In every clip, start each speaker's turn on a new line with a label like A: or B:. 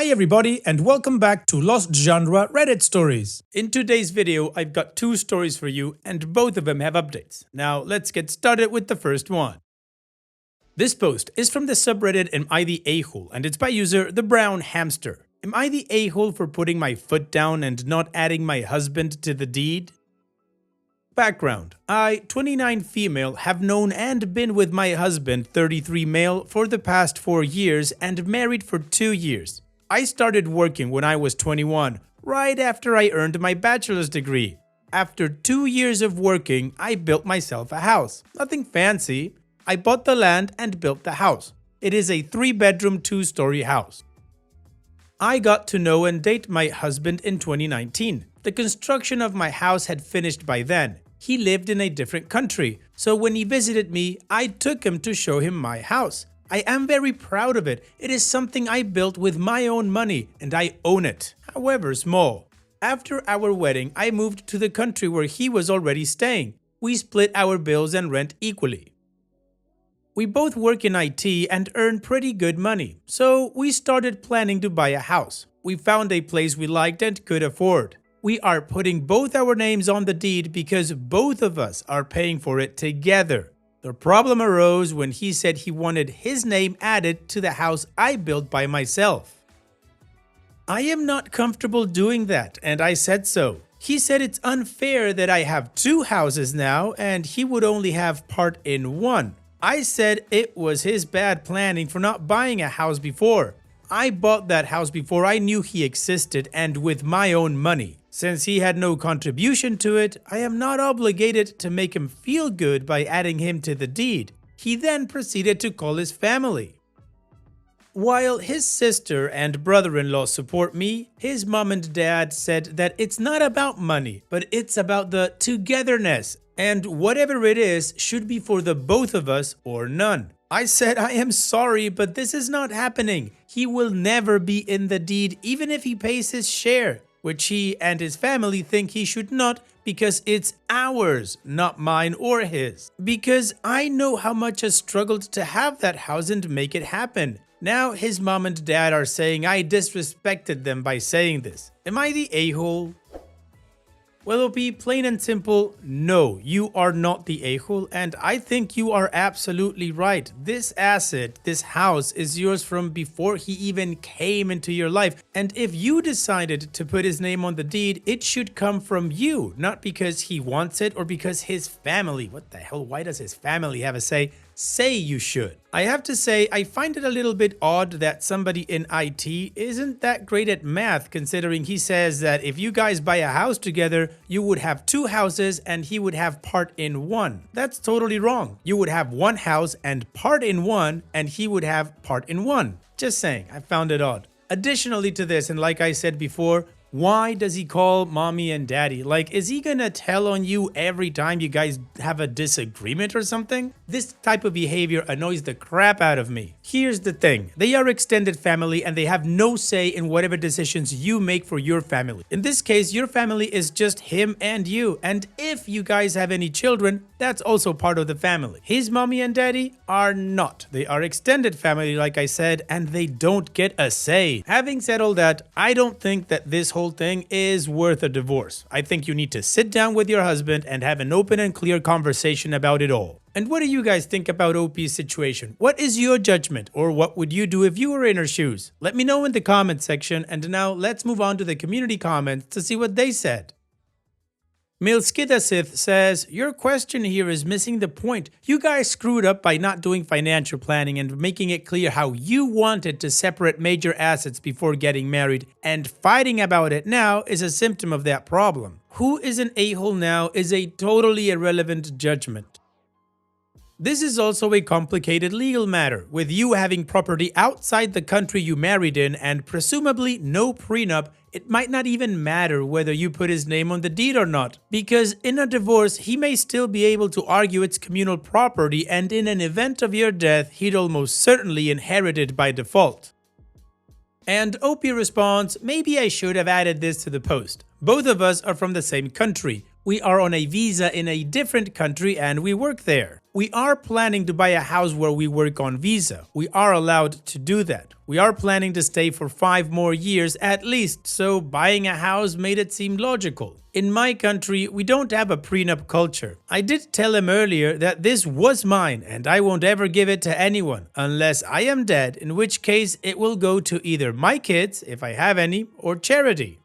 A: Hi everybody and welcome back to Lost Genre Reddit Stories. In today's video, I've got two stories for you and both of them have updates. Now let's get started with the first one. This post is from the subreddit Am I the A-hole and it's by user The Brown Hamster. Am I the a-hole for putting my foot down and not adding my husband to the deed? Background: I, 29 female, have known and been with my husband, 33 male, for the past 4 years and married for 2 years. I started working when I was 21, right after I earned my bachelor's degree. After 2 years of working, I built myself a house. Nothing fancy. I bought the land and built the house. It is a 3-bedroom, 2-story house. I got to know and date my husband in 2019. The construction of my house had finished by then. He lived in a different country, so when he visited me, I took him to show him my house. I am very proud of it. It is something I built with my own money and I own it, however small. After our wedding, I moved to the country where he was already staying. We split our bills and rent equally. We both work in IT and earn pretty good money, so we started planning to buy a house. We found a place we liked and could afford. We are putting both our names on the deed because both of us are paying for it together. The problem arose when he said he wanted his name added to the house I built by myself. I am not comfortable doing that, and I said so. He said it's unfair that I have 2 houses now and he would only have part in one. I said it was his bad planning for not buying a house before. I bought that house before I knew he existed and with my own money. Since he had no contribution to it, I am not obligated to make him feel good by adding him to the deed. He then proceeded to call his family. While his sister and brother-in-law support me, his mom and dad said that it's not about money, but it's about the togetherness, and whatever it is should be for the both of us or none. I said I am sorry, but this is not happening. He will never be in the deed even if he pays his share, which he and his family think he should not because it's ours, not mine or his. Because I know how much I struggled to have that house and make it happen. Now his mom and dad are saying I disrespected them by saying this. Am I the a-hole? Well, OP, plain and simple, no, you are not the a-hole, and I think you are absolutely right. This asset, this house, is yours from before he even came into your life, and if you decided to put his name on the deed, it should come from you, not because he wants it or because his family, what the hell, why does his family have a say you should? I have to say, I find it a little bit odd that somebody in IT isn't that great at math, considering he says that if you guys buy a house together, you would have 2 houses and he would have part in one. That's totally wrong. You would have 1 house and part in one, and he would have part in one. Just saying, I found it odd. Additionally to this, and like I said before, why does he call mommy and daddy? Like, is he gonna tell on you every time you guys have a disagreement or something? This type of behavior annoys the crap out of me. Here's the thing, they are extended family and they have no say in whatever decisions you make for your family. In this case, your family is just him and you, and if you guys have any children, that's also part of the family. His mommy and daddy are not. They are extended family, like I said, and they don't get a say. Having said all that, I don't think that this whole thing is worth a divorce. I think you need to sit down with your husband and have an open and clear conversation about it all. And what do you guys think about OP's situation? What is your judgment, or what would you do if you were in her shoes? Let me know in the comment section, and now let's move on to the community comments to see what they said. Milskidasith says, your question here is missing the point. You guys screwed up by not doing financial planning and making it clear how you wanted to separate major assets before getting married, and fighting about it now is a symptom of that problem. Who is an a-hole now is a totally irrelevant judgment. This is also a complicated legal matter, with you having property outside the country you married in and presumably no prenup. It might not even matter whether you put his name on the deed or not, because in a divorce he may still be able to argue it's communal property, and in an event of your death he'd almost certainly inherit it by default. And OP responds, maybe I should have added this to the post. Both of us are from the same country. We are on a visa in a different country and we work there. We are planning to buy a house where we work on visa. We are allowed to do that. We are planning to stay for 5 more years at least, so buying a house made it seem logical. In my country, we don't have a prenup culture. I did tell him earlier that this was mine and I won't ever give it to anyone unless I am dead, in which case it will go to either my kids, if I have any, or charity.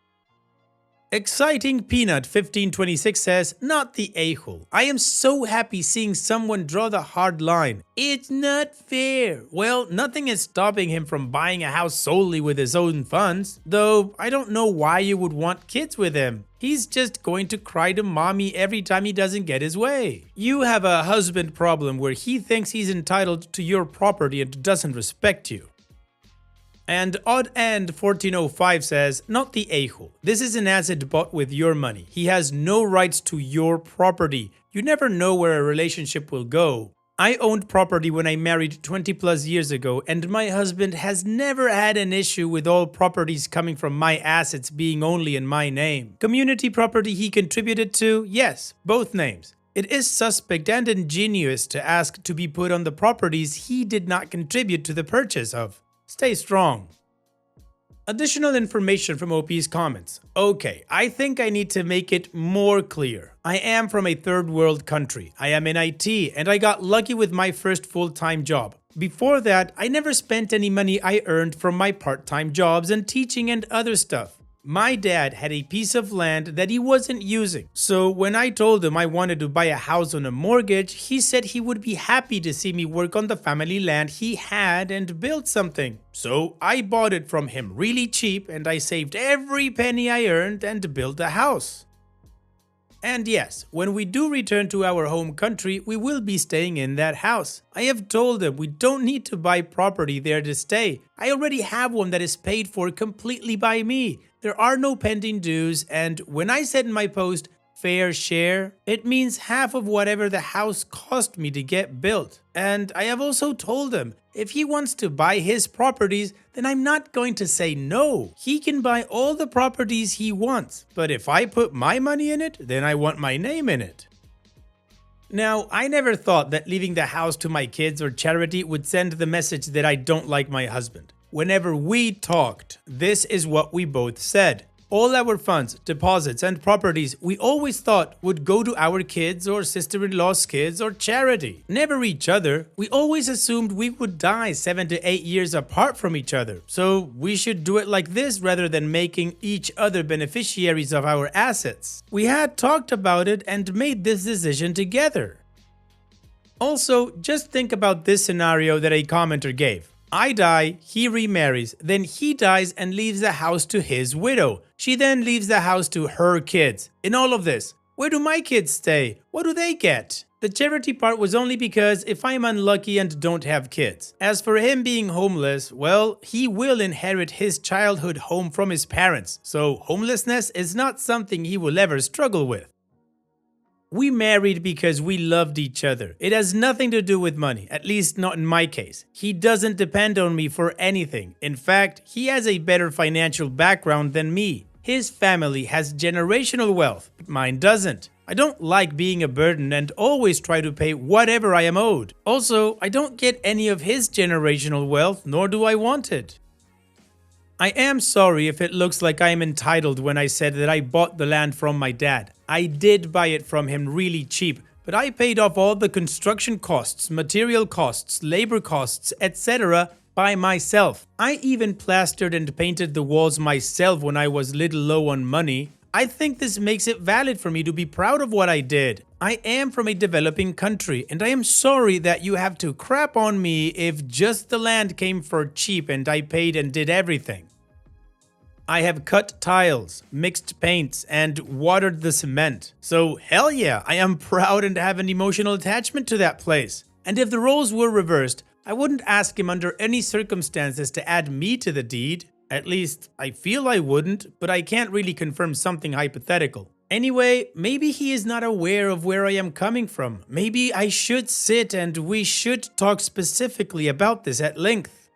A: Exciting Peanut 1526 says, not the a-hole. I am so happy seeing someone draw the hard line. It's not fair. Well, nothing is stopping him from buying a house solely with his own funds. Though, I don't know why you would want kids with him. He's just going to cry to mommy every time he doesn't get his way. You have a husband problem where he thinks he's entitled to your property and doesn't respect you. And Odd End 1405 says, not the a-hole. This is an asset bought with your money. He has no rights to your property. You never know where a relationship will go. I owned property when I married 20 plus years ago, and my husband has never had an issue with all properties coming from my assets being only in my name. Community property he contributed to? Yes, both names. It is suspect and ingenious to ask to be put on the properties he did not contribute to the purchase of. Stay strong. Additional information from OP's comments. Okay, I think I need to make it more clear. I am from a third world country. I am in IT and I got lucky with my first full-time job. Before that, I never spent any money I earned from my part-time jobs and teaching and other stuff. My dad had a piece of land that he wasn't using, so when I told him I wanted to buy a house on a mortgage, he said he would be happy to see me work on the family land he had and build something. So I bought it from him really cheap and I saved every penny I earned and built a house. And yes, when we do return to our home country, we will be staying in that house. I have told them we don't need to buy property there to stay. I already have one that is paid for completely by me. There are no pending dues, and when I said in my post, fair share, it means half of whatever the house cost me to get built. And I have also told him, if he wants to buy his properties, then I'm not going to say no. He can buy all the properties he wants, but if I put my money in it, then I want my name in it. Now, I never thought that leaving the house to my kids or charity would send the message that I don't like my husband. Whenever we talked, this is what we both said. All our funds, deposits, and properties we always thought would go to our kids or sister-in-law's kids or charity. Never each other. We always assumed we would die 7 to 8 years apart from each other. So we should do it like this rather than making each other beneficiaries of our assets. We had talked about it and made this decision together. Also, just think about this scenario that a commenter gave. I die, he remarries, then he dies and leaves the house to his widow. She then leaves the house to her kids. In all of this, where do my kids stay? What do they get? The charity part was only because if I'm unlucky and don't have kids. As for him being homeless, well, he will inherit his childhood home from his parents, so homelessness is not something he will ever struggle with. We married because we loved each other. It has nothing to do with money, at least not in my case. He doesn't depend on me for anything. In fact, he has a better financial background than me. His family has generational wealth, but mine doesn't. I don't like being a burden and always try to pay whatever I am owed. Also, I don't get any of his generational wealth, nor do I want it. I am sorry if it looks like I am entitled when I said that I bought the land from my dad. I did buy it from him really cheap, but I paid off all the construction costs, material costs, labor costs, etc. by myself. I even plastered and painted the walls myself when I was little low on money. I think this makes it valid for me to be proud of what I did. I am from a developing country, and I am sorry that you have to crap on me if just the land came for cheap and I paid and did everything. I have cut tiles, mixed paints, and watered the cement. So hell yeah, I am proud and have an emotional attachment to that place. And if the roles were reversed, I wouldn't ask him under any circumstances to add me to the deed. At least, I feel I wouldn't, but I can't really confirm something hypothetical. Anyway, maybe he is not aware of where I am coming from. Maybe I should sit and we should talk specifically about this at length.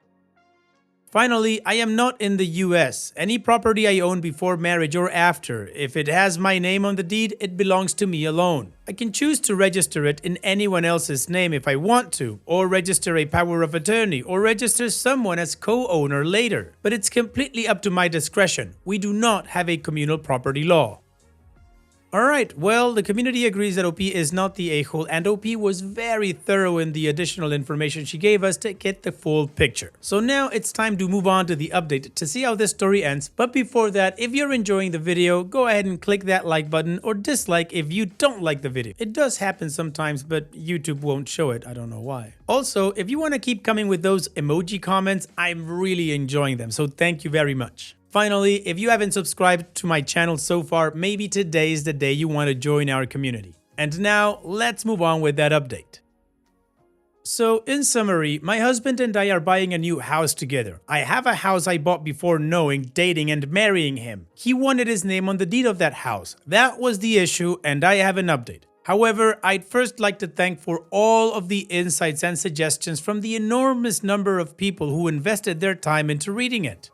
A: Finally, I am not in the US. Any property I own before marriage or after, if it has my name on the deed, it belongs to me alone. I can choose to register it in anyone else's name if I want to, or register a power of attorney, or register someone as co-owner later. But it's completely up to my discretion. We do not have a communal property law. Alright, well, the community agrees that OP is not the a-hole, and OP was very thorough in the additional information she gave us to get the full picture. So now it's time to move on to the update to see how this story ends, but before that, if you're enjoying the video, go ahead and click that like button or dislike if you don't like the video. It does happen sometimes, but YouTube won't show it, I don't know why. Also, if you want to keep coming with those emoji comments, I'm really enjoying them, so thank you very much. Finally, if you haven't subscribed to my channel so far, maybe today is the day you want to join our community. And now, let's move on with that update. So, in summary, my husband and I are buying a new house together. I have a house I bought before knowing, dating, and marrying him. He wanted his name on the deed of that house. That was the issue, and I have an update. However, I'd first like to thank for all of the insights and suggestions from the enormous number of people who invested their time into reading it.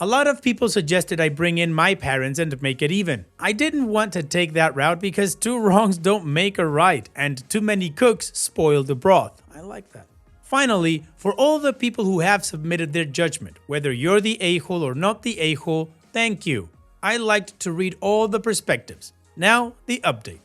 A: A lot of people suggested I bring in my parents and make it even. I didn't want to take that route because two wrongs don't make a right, and too many cooks spoil the broth. I like that. Finally, for all the people who have submitted their judgment, whether you're the a-hole or not the a-hole, thank you. I liked to read all the perspectives. Now, the update.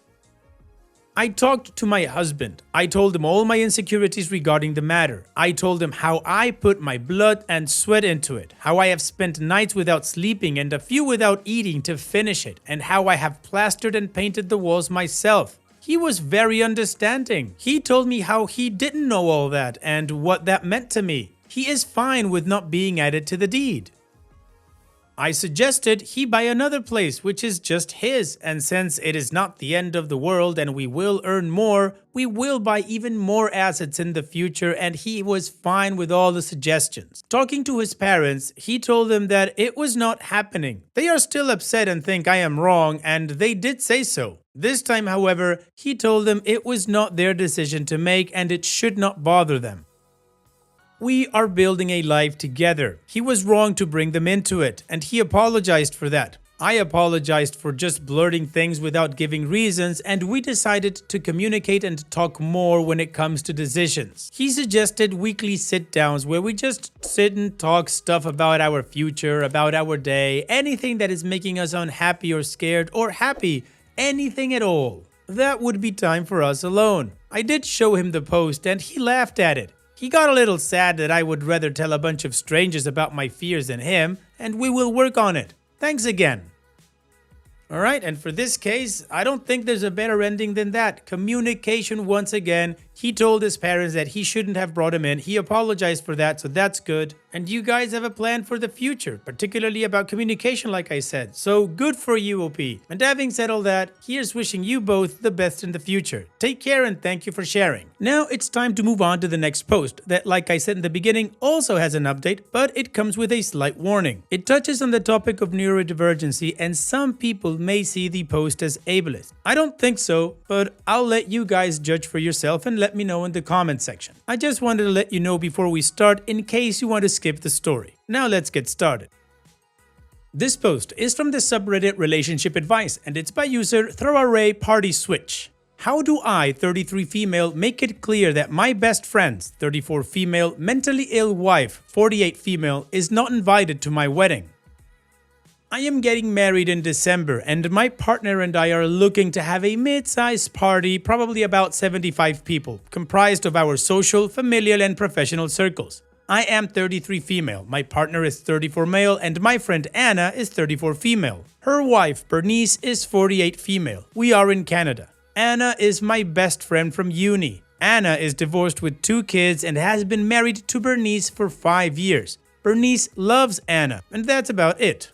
A: I talked to my husband. I told him all my insecurities regarding the matter. I told him how I put my blood and sweat into it, how I have spent nights without sleeping and a few without eating to finish it, and how I have plastered and painted the walls myself. He was very understanding. He told me how he didn't know all that and what that meant to me. He is fine with not being added to the deed. I suggested he buy another place which is just his, and since it is not the end of the world and we will earn more, we will buy even more assets in the future, and he was fine with all the suggestions. Talking to his parents, he told them that it was not happening. They are still upset and think I am wrong, and they did say so. This time, however, he told them it was not their decision to make and it should not bother them. We are building a life together. He was wrong to bring them into it, and he apologized for that. I apologized for just blurting things without giving reasons, and we decided to communicate and talk more when it comes to decisions. He suggested weekly sit-downs where we just sit and talk stuff about our future, about our day, anything that is making us unhappy or scared or happy, anything at all. That would be time for us alone. I did show him the post and he laughed at it. He got a little sad that I would rather tell a bunch of strangers about my fears than him, and we will work on it. Thanks again. Alright, and for this case, I don't think there's a better ending than that. Communication once again. He told his parents that he shouldn't have brought him in. He apologized for that, so that's good. And you guys have a plan for the future, particularly about communication like I said. So good for you, OP. And having said all that, here's wishing you both the best in the future. Take care and thank you for sharing. Now it's time to move on to the next post that, like I said in the beginning, also has an update, but it comes with a slight warning. It touches on the topic of neurodivergency, and some people may see the post as ableist. I don't think so, but I'll let you guys judge for yourself and let me know in the comment section. I just wanted to let you know before we start in case you want to skip the story. Now let's get started. This post is from the subreddit Relationship Advice, and it's by user Throwaway Party Switch. How do I, 33 female, make it clear that my best friend's 34 female, mentally ill wife, 48 female, is not invited to my wedding? I am getting married in December, and my partner and I are looking to have a mid-sized party, probably about 75 people, comprised of our social, familial, and professional circles. I am 33 female, my partner is 34 male, and my friend Anna is 34 female. Her wife, Bernice, is 48 female. We are in Canada. Anna is my best friend from uni. Anna is divorced with 2 kids and has been married to Bernice for 5 years. Bernice loves Anna, and that's about it.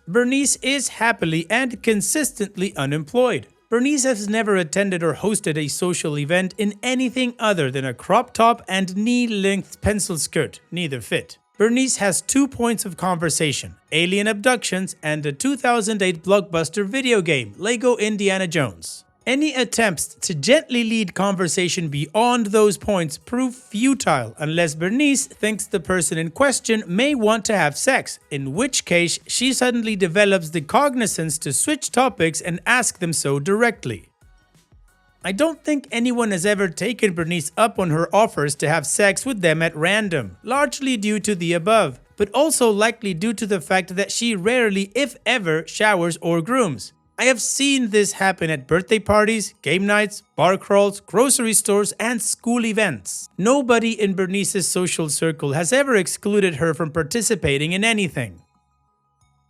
A: Bernice is happily and consistently unemployed. Bernice has never attended or hosted a social event in anything other than a crop top and knee-length pencil skirt, neither fit. Bernice has 2 points of conversation: alien abductions and a 2008 blockbuster video game, Lego Indiana Jones. Any attempts to gently lead conversation beyond those points prove futile unless Bernice thinks the person in question may want to have sex, in which case she suddenly develops the cognizance to switch topics and ask them so directly. I don't think anyone has ever taken Bernice up on her offers to have sex with them at random, largely due to the above, but also likely due to the fact that she rarely, if ever, showers or grooms. I have seen this happen at birthday parties, game nights, bar crawls, grocery stores, and school events. Nobody in Bernice's social circle has ever excluded her from participating in anything.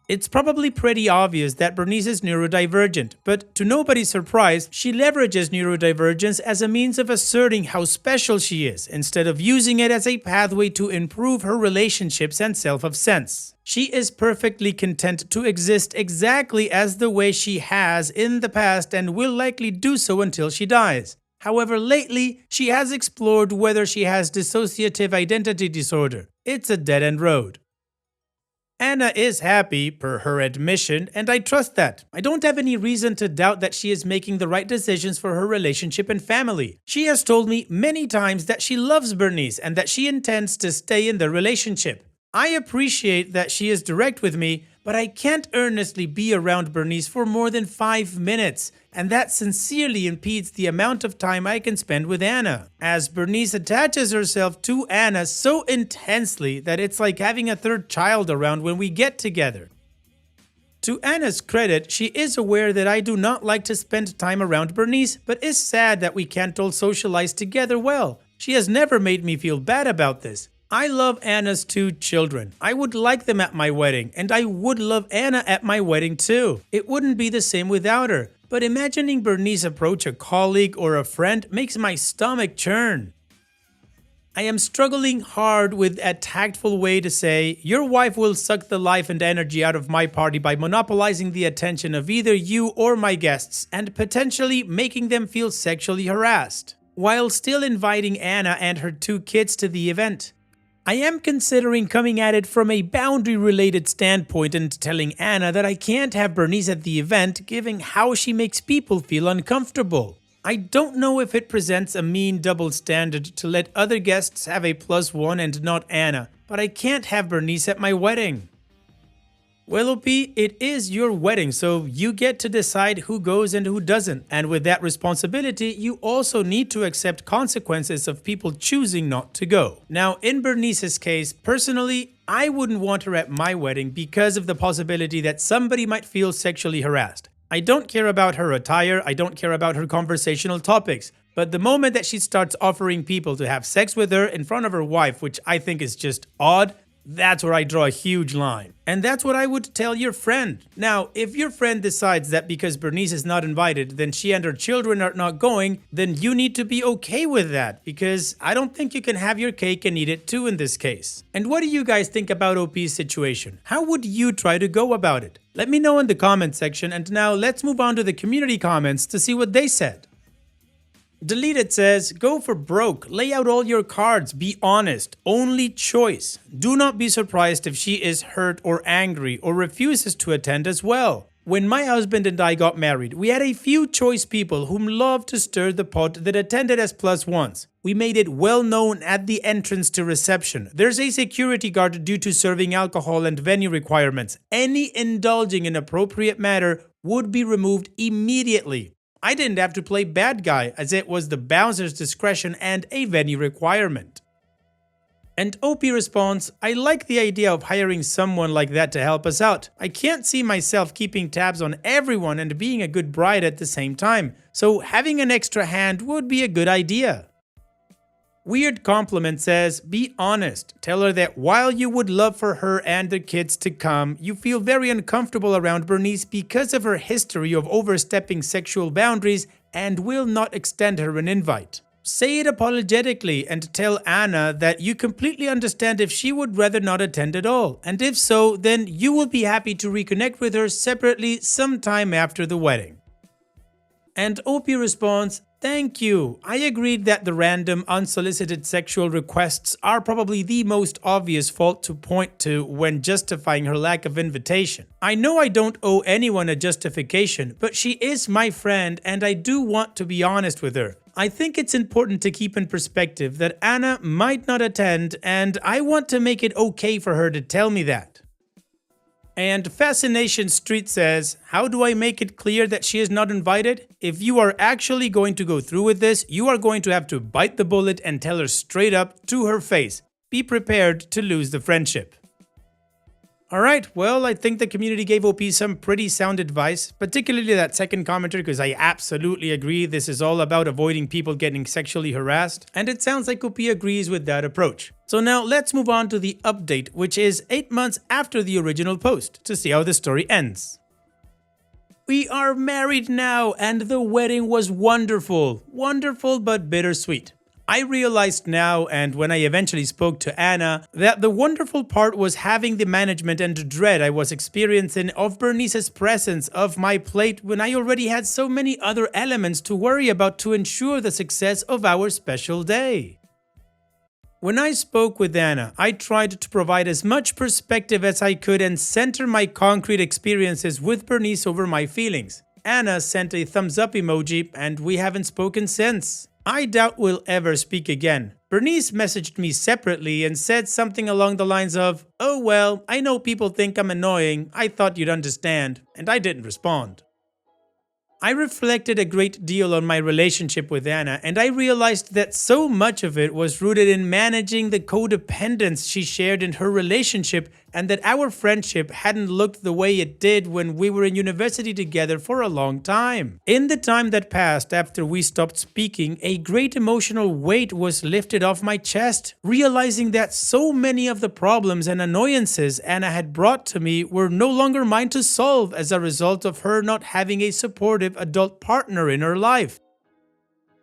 A: It's probably pretty obvious that Bernice is neurodivergent, but to nobody's surprise, she leverages neurodivergence as a means of asserting how special she is, instead of using it as a pathway to improve her relationships and self of sense. She is perfectly content to exist exactly as the way she has in the past and will likely do so until she dies. However, lately, she has explored whether she has dissociative identity disorder. It's a dead-end road. Anna is happy, per her admission, and I trust that. I don't have any reason to doubt that she is making the right decisions for her relationship and family. She has told me many times that she loves Bernice and that she intends to stay in the relationship. I appreciate that she is direct with me, but I can't earnestly be around Bernice for more than 5 minutes, and that sincerely impedes the amount of time I can spend with Anna, as Bernice attaches herself to Anna so intensely that it's like having a third child around when we get together. To Anna's credit, she is aware that I do not like to spend time around Bernice, but is sad that we can't all socialize together well. She has never made me feel bad about this. I love Anna's 2 children. I would like them at my wedding, and I would love Anna at my wedding too. It wouldn't be the same without her, but imagining Bernice approach a colleague or a friend makes my stomach churn. I am struggling hard with a tactful way to say, your wife will suck the life and energy out of my party by monopolizing the attention of either you or my guests and potentially making them feel sexually harassed, while still inviting Anna and her 2 kids to the event. I am considering coming at it from a boundary-related standpoint and telling Anna that I can't have Bernice at the event, given how she makes people feel uncomfortable. I don't know if it presents a mean double standard to let other guests have a +1 and not Anna, but I can't have Bernice at my wedding. Well, OP, it is your wedding, so you get to decide who goes and who doesn't. And with that responsibility, you also need to accept consequences of people choosing not to go. Now, in Bernice's case, personally, I wouldn't want her at my wedding because of the possibility that somebody might feel sexually harassed. I don't care about her attire, I don't care about her conversational topics, but the moment that she starts offering people to have sex with her in front of her wife, which I think is just odd, that's where I draw a huge line. And that's what I would tell your friend. Now, if your friend decides that because Bernice is not invited, then she and her children are not going, then you need to be okay with that, because I don't think you can have your cake and eat it too in this case. And what do you guys think about OP's situation? How would you try to go about it? Let me know in the comment section, and now let's move on to the community comments to see what they said. Deleted says, go for broke, lay out all your cards, be honest, only choice. Do not be surprised if she is hurt or angry or refuses to attend as well. When my husband and I got married, we had a few choice people whom loved to stir the pot that attended as +1s. We made it well known at the entrance to reception. There's a security guard due to serving alcohol and venue requirements. Any indulging in appropriate matter would be removed immediately. I didn't have to play bad guy, as it was the bouncer's discretion and a venue requirement. And OP responds, I like the idea of hiring someone like that to help us out. I can't see myself keeping tabs on everyone and being a good bride at the same time, so having an extra hand would be a good idea. Weird Compliment says, be honest. Tell her that while you would love for her and the kids to come, you feel very uncomfortable around Bernice because of her history of overstepping sexual boundaries and will not extend her an invite. Say it apologetically and tell Anna that you completely understand if she would rather not attend at all, and if so, then you will be happy to reconnect with her separately sometime after the wedding. And OP responds, Thank you. I agreed that the random, unsolicited sexual requests are probably the most obvious fault to point to when justifying her lack of invitation. I know I don't owe anyone a justification, but she is my friend and I do want to be honest with her. I think it's important to keep in perspective that Anna might not attend, and I want to make it okay for her to tell me that. And Fascination Street says, how do I make it clear that she is not invited? If you are actually going to go through with this, you are going to have to bite the bullet and tell her straight up to her face. Be prepared to lose the friendship. Alright, well, I think the community gave OP some pretty sound advice, particularly that second commenter, because I absolutely agree this is all about avoiding people getting sexually harassed, and it sounds like OP agrees with that approach. So now let's move on to the update, which is 8 months after the original post, to see how the story ends. We are married now, and the wedding was wonderful. Wonderful but bittersweet. I realized now, and when I eventually spoke to Anna, that the wonderful part was having the management and dread I was experiencing of Bernice's presence off my plate when I already had so many other elements to worry about to ensure the success of our special day. When I spoke with Anna, I tried to provide as much perspective as I could and center my concrete experiences with Bernice over my feelings. Anna sent a thumbs up emoji, and we haven't spoken since. I doubt we'll ever speak again. Bernice messaged me separately and said something along the lines of, "Oh well, I know people think I'm annoying, I thought you'd understand," and I didn't respond. I reflected a great deal on my relationship with Anna, and I realized that so much of it was rooted in managing the codependence she shared in her relationship, and that our friendship hadn't looked the way it did when we were in university together for a long time. In the time that passed after we stopped speaking, a great emotional weight was lifted off my chest, realizing that so many of the problems and annoyances Anna had brought to me were no longer mine to solve as a result of her not having a supportive adult partner in her life.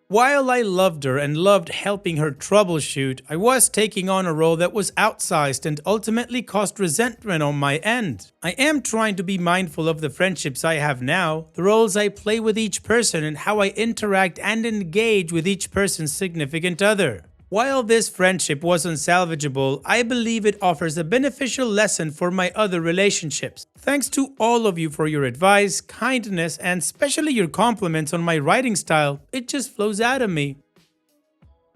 A: While I loved her and loved helping her troubleshoot, I was taking on a role that was outsized and ultimately caused resentment on my end. I am trying to be mindful of the friendships I have now, the roles I play with each person, and how I interact and engage with each person's significant other. While this friendship was unsalvageable, I believe it offers a beneficial lesson for my other relationships. Thanks to all of you for your advice, kindness, and especially your compliments on my writing style. It just flows out of me.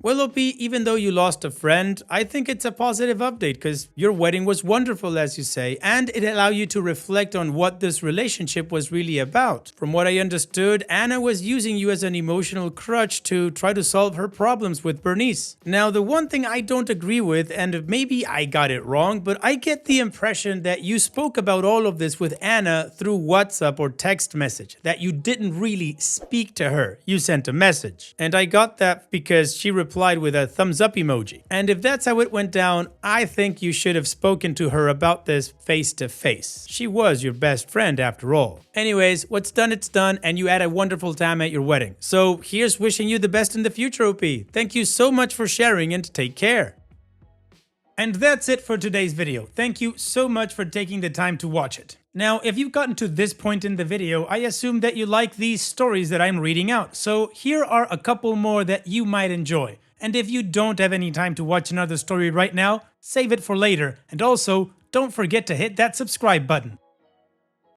A: Well, OP, even though you lost a friend, I think it's a positive update because your wedding was wonderful, as you say, and it allowed you to reflect on what this relationship was really about. From what I understood, Anna was using you as an emotional crutch to try to solve her problems with Bernice. Now, the one thing I don't agree with, and maybe I got it wrong, but I get the impression that you spoke about all of this with Anna through WhatsApp or text message, that you didn't really speak to her, you sent a message. And I got that because she replied with a thumbs up emoji. And if that's how it went down, I think you should have spoken to her about this face to face. She was your best friend after all. Anyways, what's done, it's done, and you had a wonderful time at your wedding. So here's wishing you the best in the future, OP. Thank you so much for sharing and take care. And that's it for today's video. Thank you so much for taking the time to watch it. Now, if you've gotten to this point in the video, I assume that you like these stories that I'm reading out. So here are a couple more that you might enjoy. And if you don't have any time to watch another story right now, save it for later. And also, don't forget to hit that subscribe button.